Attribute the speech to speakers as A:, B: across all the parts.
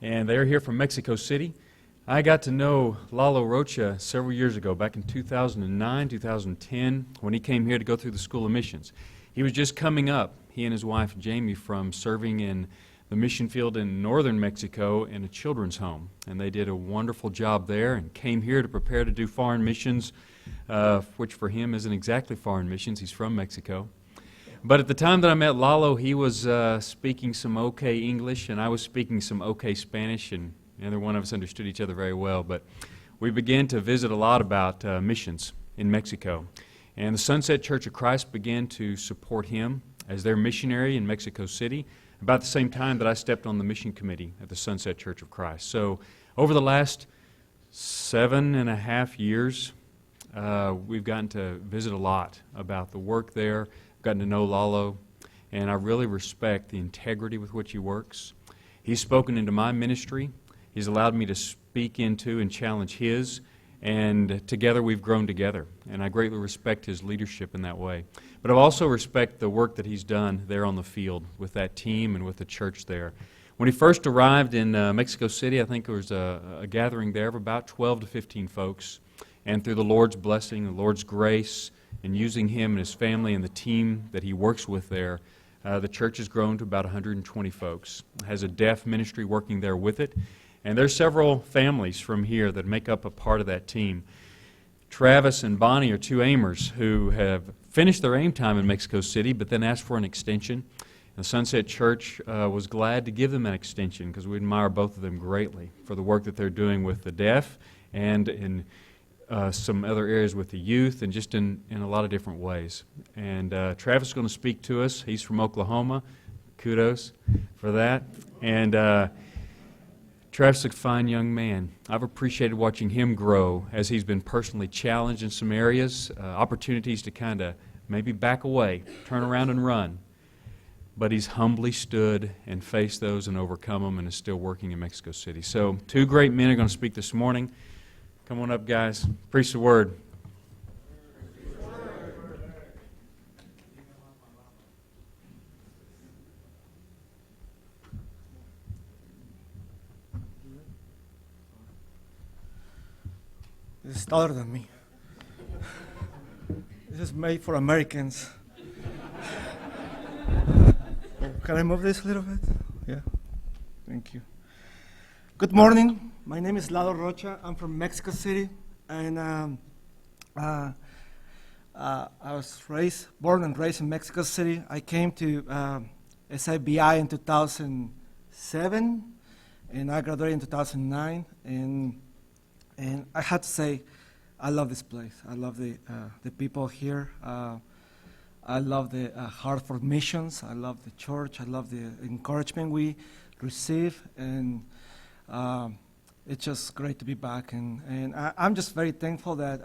A: and they're here from Mexico City. I got to know Lalo Rocha several years ago, back in 2009, 2010, when he came here to go through the School of Missions. He was just coming up, he and his wife Jamie, from serving in the mission field in northern Mexico in a children's home. And they did a wonderful job there and came here to prepare to do foreign missions, which for him isn't exactly foreign missions. He's from Mexico. But at the time that I met Lalo, he was speaking some okay English, and I was speaking some okay Spanish, and neither one of us understood each other very well. But we began to visit a lot about missions in Mexico. And the Sunset Church of Christ began to support him as their missionary in Mexico City about the same time that I stepped on the mission committee at the Sunset Church of Christ. So over the last 7.5 years, we've gotten to visit a lot about the work there, gotten to know Lalo, and I really respect the integrity with which he works. He's spoken into my ministry. He's allowed me to speak into and challenge his, and together we've grown together, and I greatly respect his leadership in that way. But I also respect the work that he's done there on the field with that team and with the church there. When he first arrived in Mexico City, I think there was a gathering there of about 12 to 15 folks, and through the Lord's blessing, the Lord's grace, and using him and his family and the team that he works with there, the church has grown to about 120 folks. It has a deaf ministry working there with it. And there's several families from here that make up a part of that team. Travis and Bonnie are two aimers who have finished their aim time in Mexico City, but then asked for an extension. And the Sunset Church was glad to give them an extension because we admire both of them greatly for the work that they're doing with the deaf and in some other areas with the youth and just in a lot of different ways. And Travis is going to speak to us. He's from Oklahoma. Kudos for that. And Travis is a fine young man. I've appreciated watching him grow as he's been personally challenged in some areas, opportunities to kind of maybe back away, turn around and run. But he's humbly stood and faced those and overcome them and is still working in Mexico City. So two great men are going to speak this morning. Come on up, guys. Preach the word.
B: This is taller than me. This is made for Americans. Can I move this a little bit? Yeah. Thank you. Good morning. My name is Lalo Rocha. I'm from Mexico City, and I was born and raised in Mexico City. I came to SIBI in 2007, and I graduated in 2009. And I had to say, I love this place. I love the people here. I love the heart for missions. I love the church. I love the encouragement we receive, and it's just great to be back. And I'm just very thankful that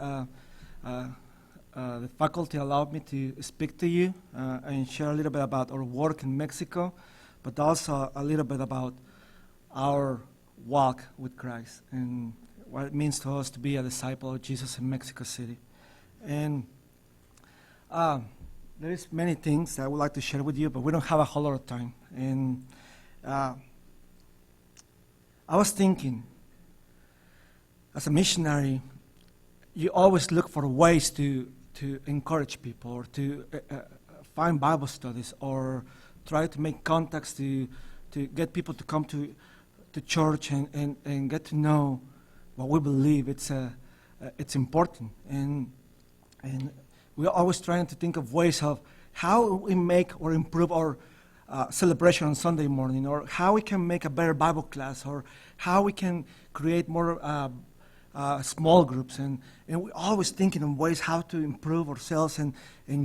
B: the faculty allowed me to speak to you and share a little bit about our work in Mexico, but also a little bit about our walk with Christ and what it means to us to be a disciple of Jesus in Mexico City. And there is many things that I would like to share with you, but we don't have a whole lot of time. And I was thinking, as a missionary, you always look for ways to encourage people or to find Bible studies or try to make contacts to get people to come to church and get to know what we believe. It's important, and we're always trying to think of ways of how we make or improve our celebration on Sunday morning, or how we can make a better Bible class, or how we can create more small groups, and we're always thinking of ways how to improve ourselves and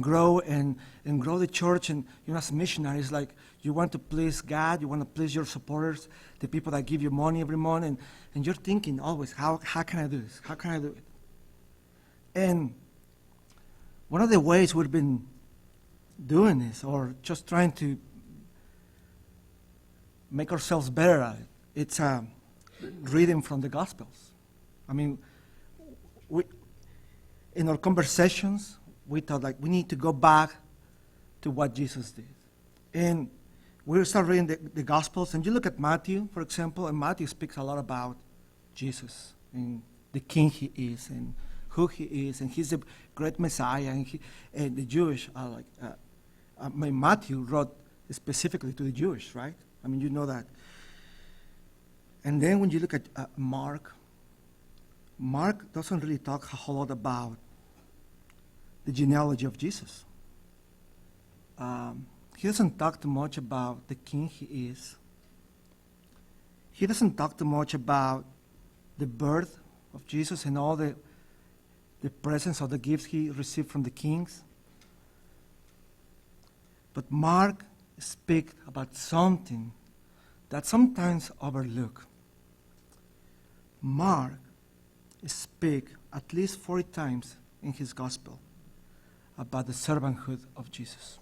B: grow the church. And as missionaries, like, you want to please God, you want to please your supporters, the people that give you money every month, and you're thinking always, how can I do this? How can I do it? And one of the ways we've been doing this, or just trying to make ourselves better at it, it's reading from the Gospels. I mean, in our conversations, we thought, like, we need to go back to what Jesus did. And we start reading the Gospels, and you look at Matthew, for example, and Matthew speaks a lot about Jesus and the King he is, and who he is, and he's a great Messiah, and the Jewish Matthew wrote specifically to the Jewish, right? I mean, you know that. And then when you look at Mark doesn't really talk a whole lot about the genealogy of Jesus. He doesn't talk too much about the king he is. He doesn't talk too much about the birth of Jesus and all the presents or the gifts he received from the kings. But Mark speaks about something that sometimes overlooked. Mark speaks at least 40 times in his gospel about the servanthood of Jesus.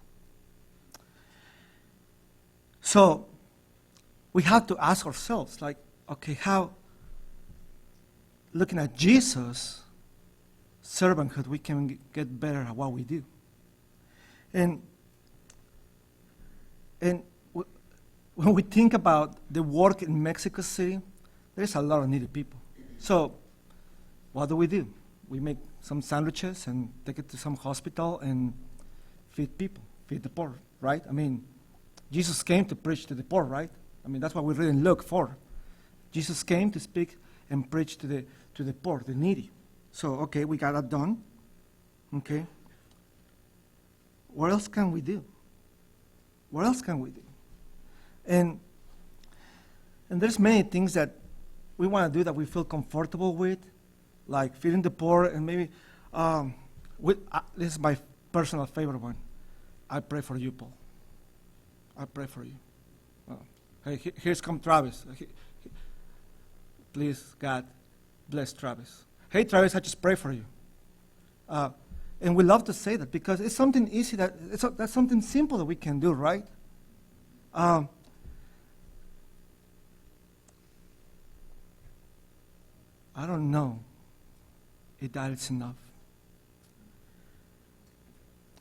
B: So we have to ask ourselves, like, okay, how, looking at Jesus' servanthood, we can get better at what we do. And when we think about the work in Mexico City, there's a lot of needy people. So what do? We make some sandwiches and take it to some hospital and feed people, feed the poor, right? I mean, Jesus came to preach to the poor, right? I mean, that's what we read in Luke 4. Jesus came to speak and preach to the poor, the needy. So, okay, we got that done. Okay. What else can we do? What else can we do? And there's many things that we want to do that we feel comfortable with, like feeding the poor, and maybe, this is my personal favorite one. I pray for you, Paul. I pray for you. Hey, here's come Travis. Please, God, bless Travis. Hey, Travis, I just pray for you. And we love to say that because it's something easy, that's something simple that we can do, right? I don't know if that is enough.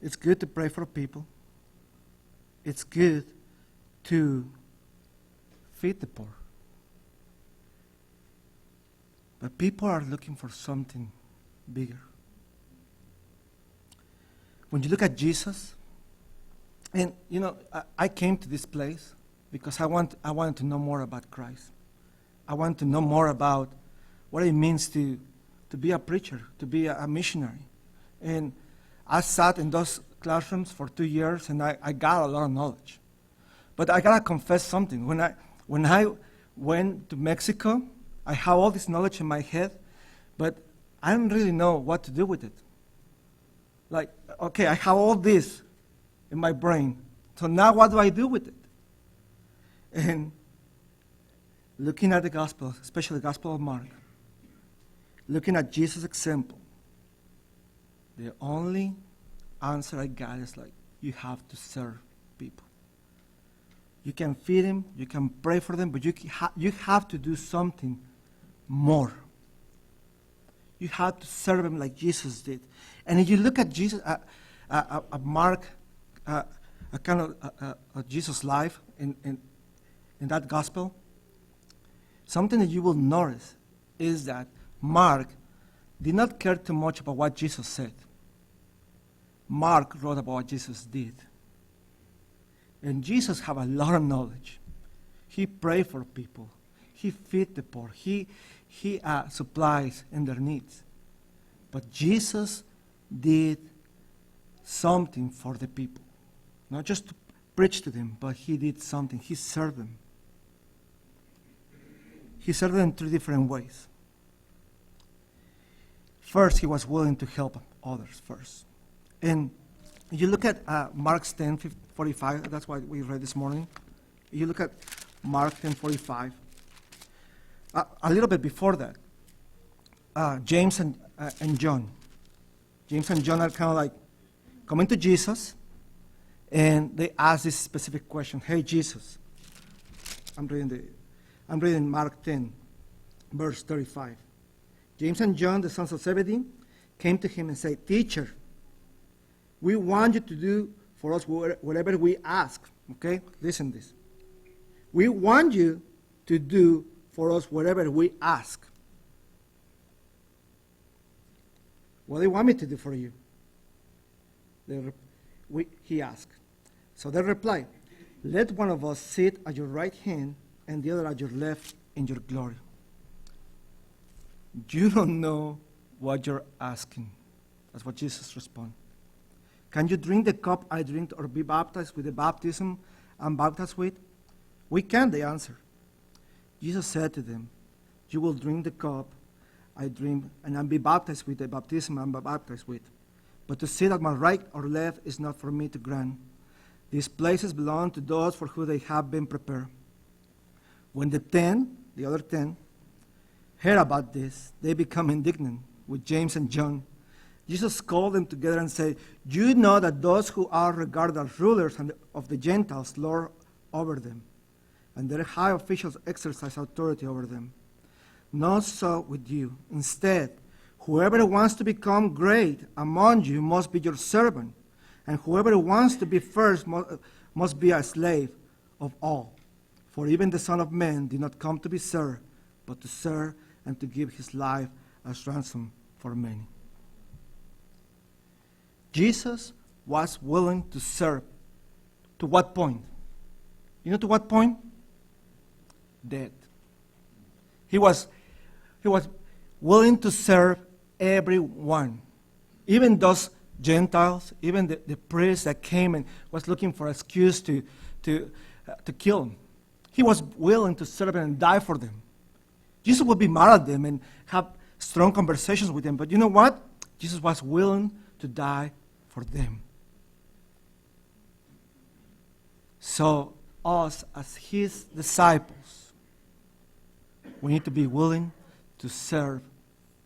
B: It's good to pray for people. It's good to feed the poor. But people are looking for something bigger. When you look at Jesus, and you know, I came to this place because I wanted to know more about Christ. I wanted to know more about what it means to be a preacher, to be a missionary. And I sat in those classrooms for 2 years, and I got a lot of knowledge. But I gotta confess something. When I went to Mexico, I have all this knowledge in my head, but I don't really know what to do with it. Like, okay, I have all this in my brain, so now what do I do with it? And looking at the Gospel, especially the Gospel of Mark, looking at Jesus' example, the only answer I got is like, you have to serve people. You can feed them, you can pray for them, but you have to do something more. You have to serve them like Jesus did. And if you look at Jesus, Mark, Jesus' life in that gospel, something that you will notice is that Mark did not care too much about what Jesus said. Mark wrote about what Jesus did. And Jesus had a lot of knowledge. He prayed for people. He fed the poor. He supplies in their needs. But Jesus did something for the people. Not just to preach to them, but he did something. He served them. He served them in 3 different ways. First, he was willing to help others first. And you look at Mark 10:45, that's what we read this morning. You look at Mark 10:45. A little bit before that, James and John. James and John are kind of like coming to Jesus, and they ask this specific question. Hey, Jesus, I'm reading Mark 10, verse 35. James and John, the sons of Zebedee, came to him and said, Teacher, we want you to do for us whatever we ask. Okay? Listen to this. We want you to do for us whatever we ask. What do you want me to do for you? He asked. So they replied, let one of us sit at your right hand and the other at your left in your glory. You don't know what you're asking. That's what Jesus responded. Can you drink the cup I drink or be baptized with the baptism I'm baptized with? We can, they answered. Jesus said to them, you will drink the cup I drink and I'll be baptized with the baptism I'm baptized with. But to sit at my right or left is not for me to grant. These places belong to those for whom they have been prepared. When the other 10, heard about this, they become indignant with James and John. Jesus called them together and said, you know that those who are regarded as rulers of the Gentiles lord over them, and their high officials exercise authority over them. Not so with you. Instead, whoever wants to become great among you must be your servant, and whoever wants to be first must be a slave of all. For even the Son of Man did not come to be served, but to serve and to give his life as ransom for many. Jesus was willing to serve. To what point? You know to what point? Death. He was willing to serve everyone. Even those Gentiles, even the priest that came and was looking for an excuse to kill him. He was willing to serve and die for them. Jesus would be mad at them and have strong conversations with them. But you know what? Jesus was willing to die for them. So us as his disciples, we need to be willing to serve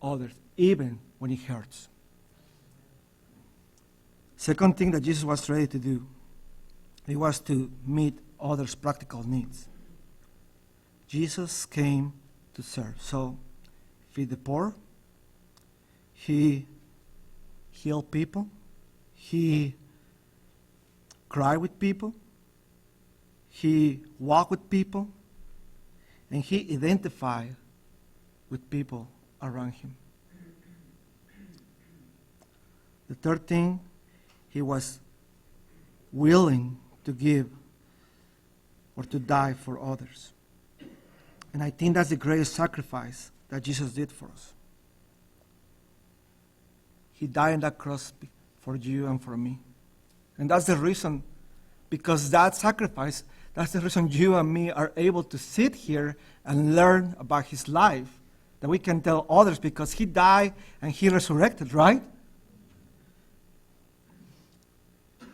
B: others, even when it hurts. Second thing that Jesus was ready to do, he was to meet others' practical needs. Jesus came to serve. So, feed the poor, he healed people, he cried with people, he walked with people, and he identified with people around him. The third thing, he was willing to give or to die for others. And I think that's the greatest sacrifice that Jesus did for us. He died on that cross for you and for me. And that's the reason, because that sacrifice, that's the reason you and me are able to sit here and learn about his life, that we can tell others, because he died and he resurrected, right?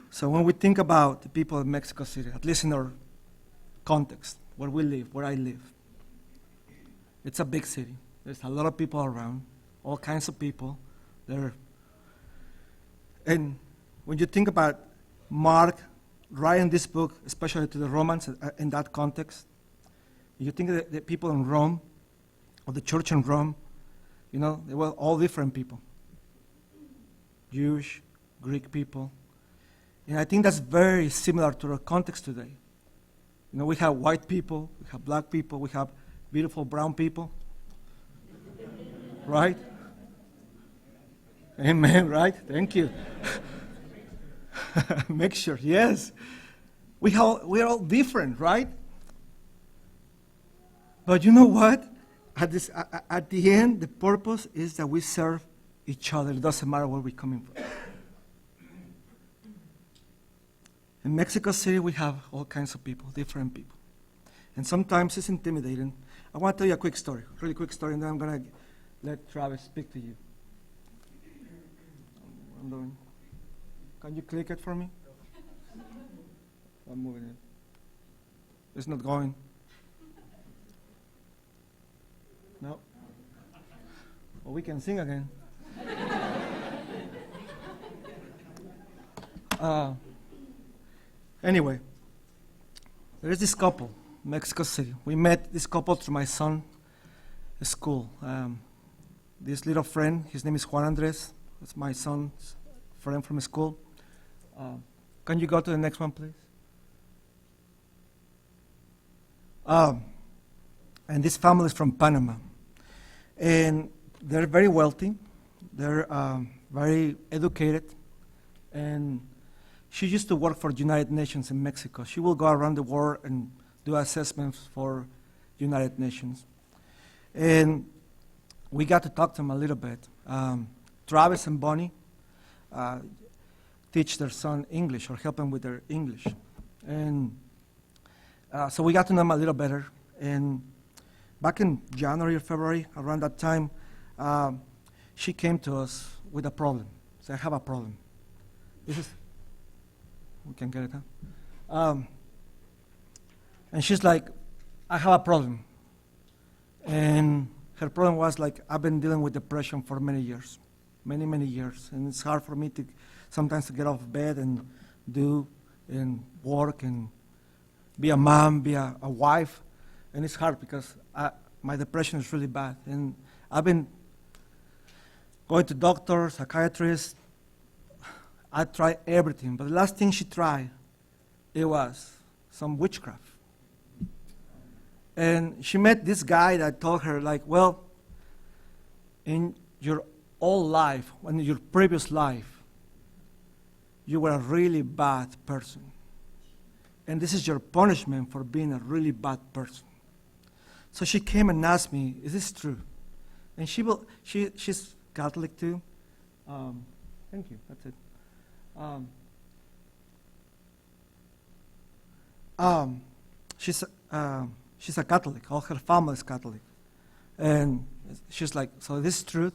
B: So when we think about the people of Mexico City, at least in our context, where we live, where I live, it's a big city. There's a lot of people around, all kinds of people there. And when you think about Mark writing this book, especially to the Romans in that context, you think of the people in Rome, or the church in Rome, you know, they were all different people. Jewish, Greek people. And I think that's very similar to our context today. You know, we have white people, we have black people, we have beautiful brown people. Right? Amen, right? Thank you. Make sure, yes. We're all different, right? But you know what? At the end, the purpose is that we serve each other. It doesn't matter where we're coming from. In Mexico City, we have all kinds of people, different people. And sometimes it's intimidating. I want to tell you a quick story, really quick story, and then I'm going to let Travis speak to you. I'm doing. Can you click it for me? I'm moving it. It's not going. No. Well, we can sing again. Anyway, there is this couple, Mexico City. We met this couple through my son's school. This little friend, his name is Juan Andres. That's my son's friend from school. Can you go to the next one, please? Um, and this family is from Panama. And they're very wealthy. They're very educated. And she used to work for the United Nations in Mexico. She will go around the world and do assessments for United Nations. And we got to talk to them a little bit. Travis and Bonnie teach their son English or help them with their English. And so we got to know them a little better. And back in January or February, around that time, she came to us with a problem. So I have a problem. This is, we can get it, huh? And she's like, I have a problem. And her problem was like, I've been dealing with depression for many years, many years. And it's hard for me to sometimes to get off bed and do and work and be a mom, be a wife. And it's hard because my depression is really bad. And I've been going to doctors, psychiatrists. I tried everything. But the last thing she tried, it was some witchcraft. And she met this guy that told her, like, well, in your old life, in your previous life, you were a really bad person. And this is your punishment for being a really bad person. So she came and asked me, is this true? And she's Catholic too. Thank you, that's it. She's a Catholic. All her family is Catholic. And she's like, so this is truth?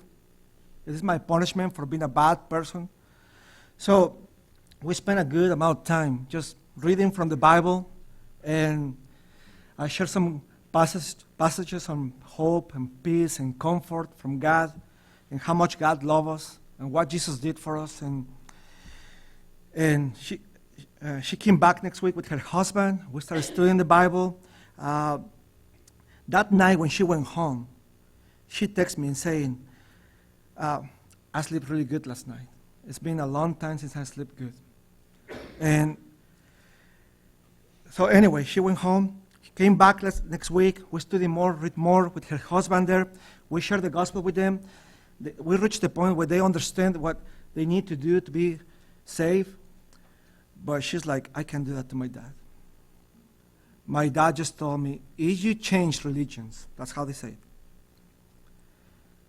B: Is this my punishment for being a bad person? So we spent a good amount of time just reading from the Bible, and I shared some passages on hope and peace and comfort from God, and how much God loves us, and what Jesus did for us. And she came back next week with her husband. We started studying the Bible. That night when she went home, she texted me and saying, I slept really good last night. It's been a long time since I slept good. And so anyway, she went home. She came back next week. We studied more, read more with her husband there. We shared the gospel with them. We reached the point where they understand what they need to do to be saved. But she's like, I can't do that to my dad. My dad just told me, if you change religions, that's how they say it,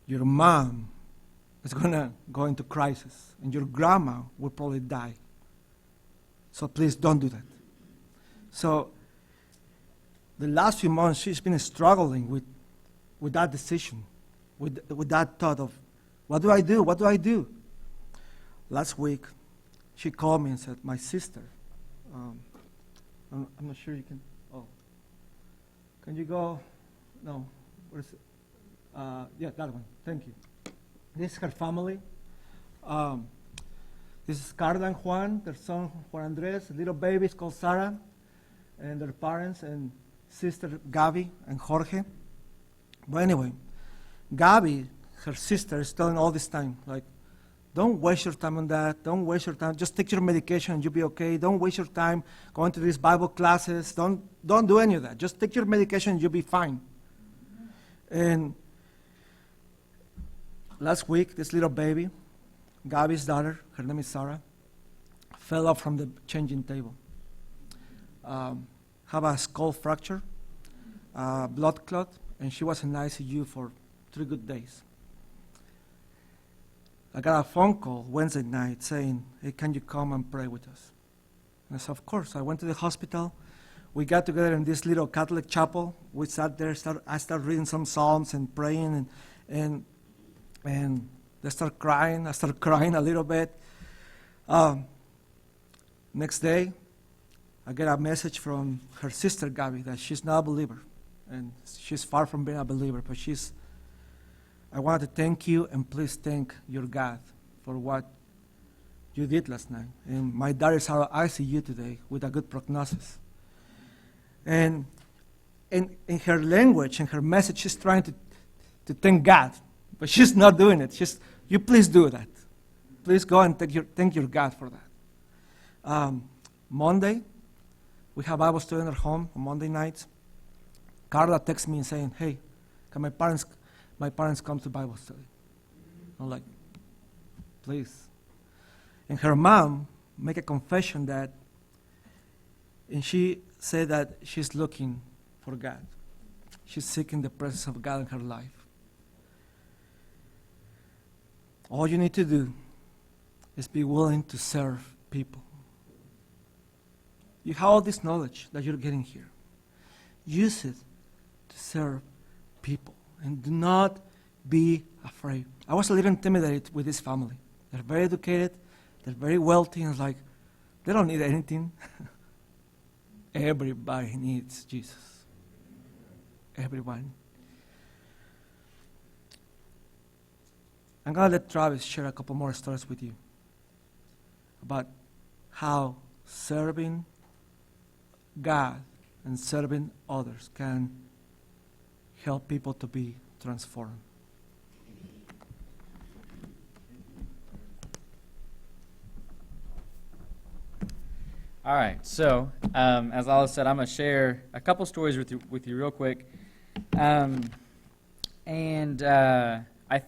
B: your mom is going to go into crisis, and your grandma will probably die. So please don't do that. So the last few months, she's been struggling with that decision, with that thought of, what do I do? What do I do? Last week, she called me and said, my sister, I'm not sure you can, can you go, no, what is it? Yeah, that one, thank you. This is her family. This is Carla and Juan, their son Juan Andres, a little baby is called Sarah, and their parents and sister Gabi and Jorge. But anyway, Gabi, her sister, is telling all this time, like, don't waste your time on that. Don't waste your time. Just take your medication and you'll be okay. Don't waste your time going to these Bible classes. Don't do any of that. Just take your medication and you'll be fine. And last week, this little baby, Gabi's daughter, her name is Sarah, fell off from the changing table. Have a skull fracture, blood clot, and she was in ICU for 3 good days. I got a phone call Wednesday night saying, hey, can you come and pray with us? And I said, of course. I went to the hospital. We got together in this little Catholic chapel. We sat there. I started reading some psalms and praying, and they started crying. I started crying a little bit. Next day, I get a message from her sister, Gabi, that she's not a believer. And she's far from being a believer, but I want to thank you, and please thank your God for what you did last night. And my daughter's out of ICU today with a good prognosis. And in her language, in her message, she's trying to thank God, but she's not doing it. You please do that. Please go and thank your God for that. Monday, we have Bible study in our home on Monday nights. Carla texts me and saying, hey, can my parents come to Bible study? I'm like, please. And her mom make a confession and she said that she's looking for God. She's seeking the presence of God in her life. All you need to do is be willing to serve people. You have all this knowledge that you're getting here. Use it to serve people. And do not be afraid. I was a little intimidated with this family. They're very educated. They're very wealthy. And it's like, they don't need anything. Everybody needs Jesus. Everyone. I'm going to let Travis share a couple more stories with you about how serving God and serving others can help people to be transformed.
C: All right, so as Lalo said, I'm going to share a couple stories with you real quick. I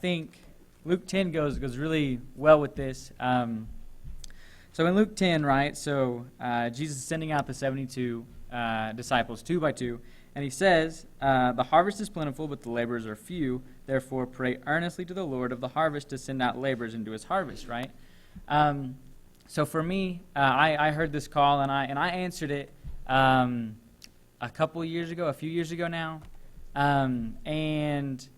C: think Luke 10 goes really well with this. So in Luke 10, right, so Jesus is sending out the 72 disciples, 2 by 2, and he says, the harvest is plentiful, but the laborers are few. Therefore, pray earnestly to the Lord of the harvest to send out laborers into his harvest, right? So for me, I heard this call, and I answered it a few years ago now. And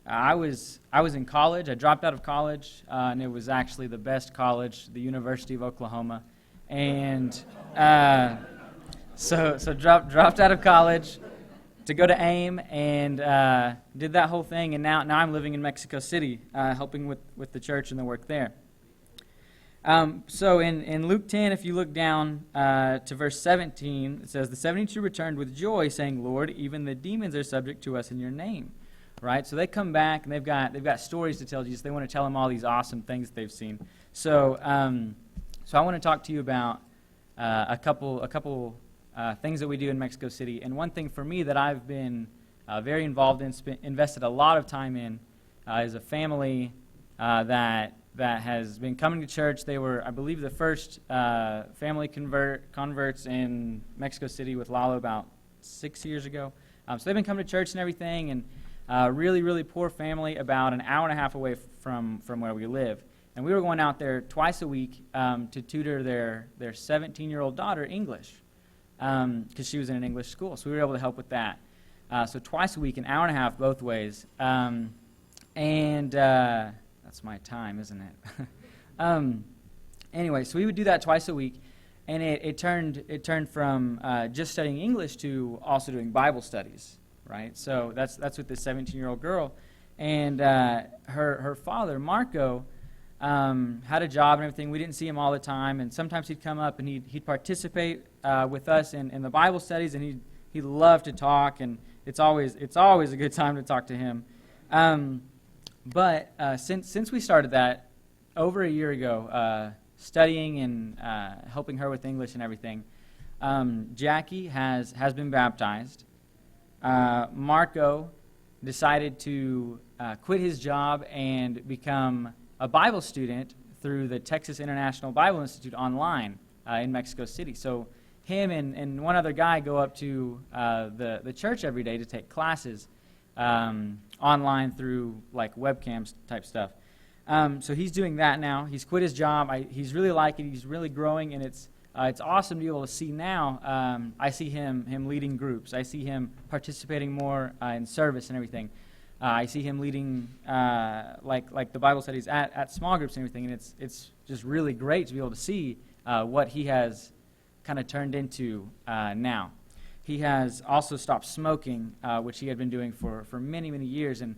C: I was in college. I dropped out of college, and it was actually the best college, the University of Oklahoma. And so dropped out of college to go to AIM and did that whole thing. And now I'm living in Mexico City, helping with the church and the work there. So in Luke 10, if you look down to verse 17, it says, the 72 returned with joy, saying, Lord, even the demons are subject to us in your name. Right? So they come back, and they've got stories to tell Jesus. They want to tell him all these awesome things that they've seen. So I want to talk to you about a couple things that we do in Mexico City. And one thing for me that I've been very involved in, invested a lot of time in, is a family that has been coming to church. They were, I believe, the first family converts in Mexico City with Lalo about 6 years ago. So they've been coming to church and everything, and really, really poor family, about an hour and a half away from where we live. And we were going out there twice a week to tutor their 17-year-old daughter English, because she was in an English school. So we were able to help with that. So twice a week, an hour and a half both ways. That's my time, isn't it? Anyway, so we would do that twice a week, and it turned from just studying English to also doing Bible studies, right? So that's with this 17-year-old girl, and her father, Marco, had a job and everything. We didn't see him all the time, and sometimes he'd come up and he'd participate with us in the Bible studies, and he loved to talk, and it's always a good time to talk to him. But since we started that over a year ago, studying and helping her with English and everything, Jackie has been baptized. Marco decided to quit his job and become a Bible student through the Texas International Bible Institute online in Mexico City. So him and one other guy go up to the church every day to take classes online through like webcams type stuff. So he's doing that now. He's quit his job. He's really liking it. He's really growing, and it's awesome to be able to see now. I see him leading groups. I see him participating more in service and everything. I see him leading like the Bible studies at small groups and everything, and it's just really great to be able to see what he has kind of turned into now. He has also stopped smoking, which he had been doing for many, many years, and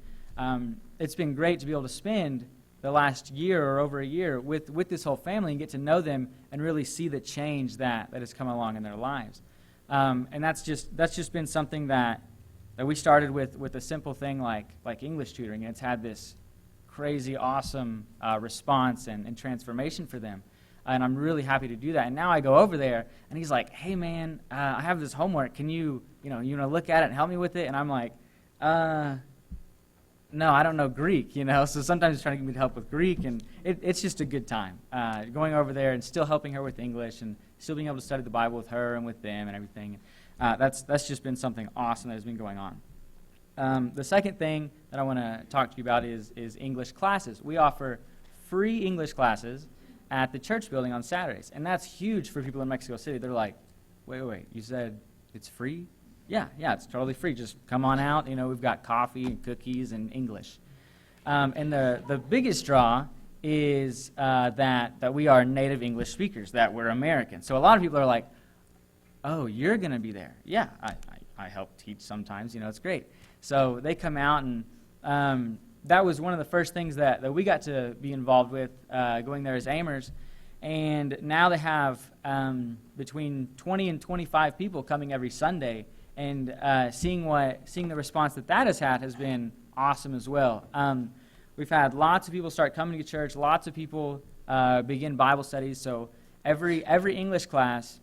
C: it's been great to be able to spend the last year or over a year with this whole family and get to know them and really see the change that has come along in their lives. And that's just been something that we started with a simple thing like English tutoring, and it's had this crazy, awesome response and transformation for them. and I'm really happy to do that. And now I go over there, and he's like, hey, man, I have this homework. Can you want to look at it and help me with it? And I'm like, no, I don't know Greek, So sometimes he's trying to get me to help with Greek, and it's just a good time. Going over there and still helping her with English and still being able to study the Bible with her and with them and everything. That's just been something awesome that has been going on. The second thing that I want to talk to you about is English classes. We offer free English classes at the church building on Saturdays, and that's huge for people in Mexico City. They're like, wait, you said it's free? Yeah, it's totally free. Just come on out. We've got coffee and cookies and English. And the biggest draw is that we are native English speakers, that we're American. So a lot of people are like, oh, you're going to be there. Yeah, I help teach sometimes. It's great. So they come out, and that was one of the first things that we got to be involved with going there as Amers. And now they have between 20 and 25 people coming every Sunday. And seeing the response that has had has been awesome as well. We've had lots of people start coming to church. Lots of people begin Bible studies. So every English class,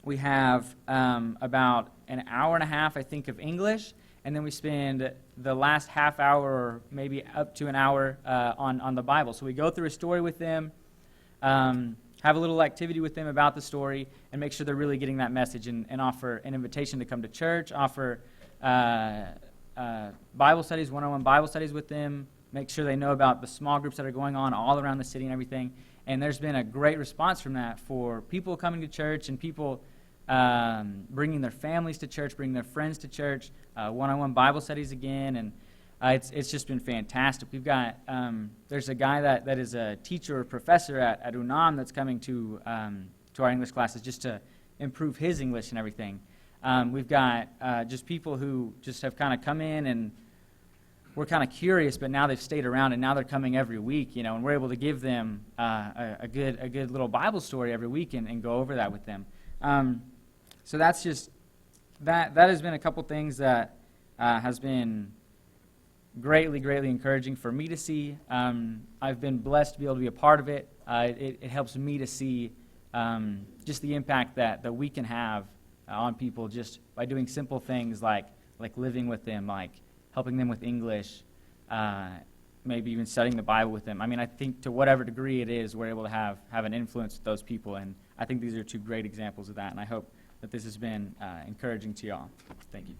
C: we have about an hour and a half, I think, of English, and then we spend the last half hour or maybe up to an hour on the Bible. So we go through a story with them. Have a little activity with them about the story, and make sure they're really getting that message, and offer an invitation to come to church, offer Bible studies, one-on-one Bible studies with them, make sure they know about the small groups that are going on all around the city and everything. And there's been a great response from that for people coming to church and people bringing their families to church, bringing their friends to church, one-on-one Bible studies again, and it's just been fantastic. We've got there's a guy that is a teacher or professor at UNAM that's coming to our English classes just to improve his English and everything. We've got just people who just have kind of come in, and we're kind of curious, but now they've stayed around, and now they're coming every week, and we're able to give them a good little Bible story every week and go over that with them. So that's just that has been a couple things that has been greatly encouraging for me to see. I've been blessed to be able to be a part of it. It helps me to see just the impact that we can have on people just by doing simple things like living with them, like helping them with English, maybe even studying the Bible with them. I mean, I think to whatever degree it is, we're able to have an influence with those people, and I think these are two great examples of that, and I hope that this has been encouraging to y'all. Thank you.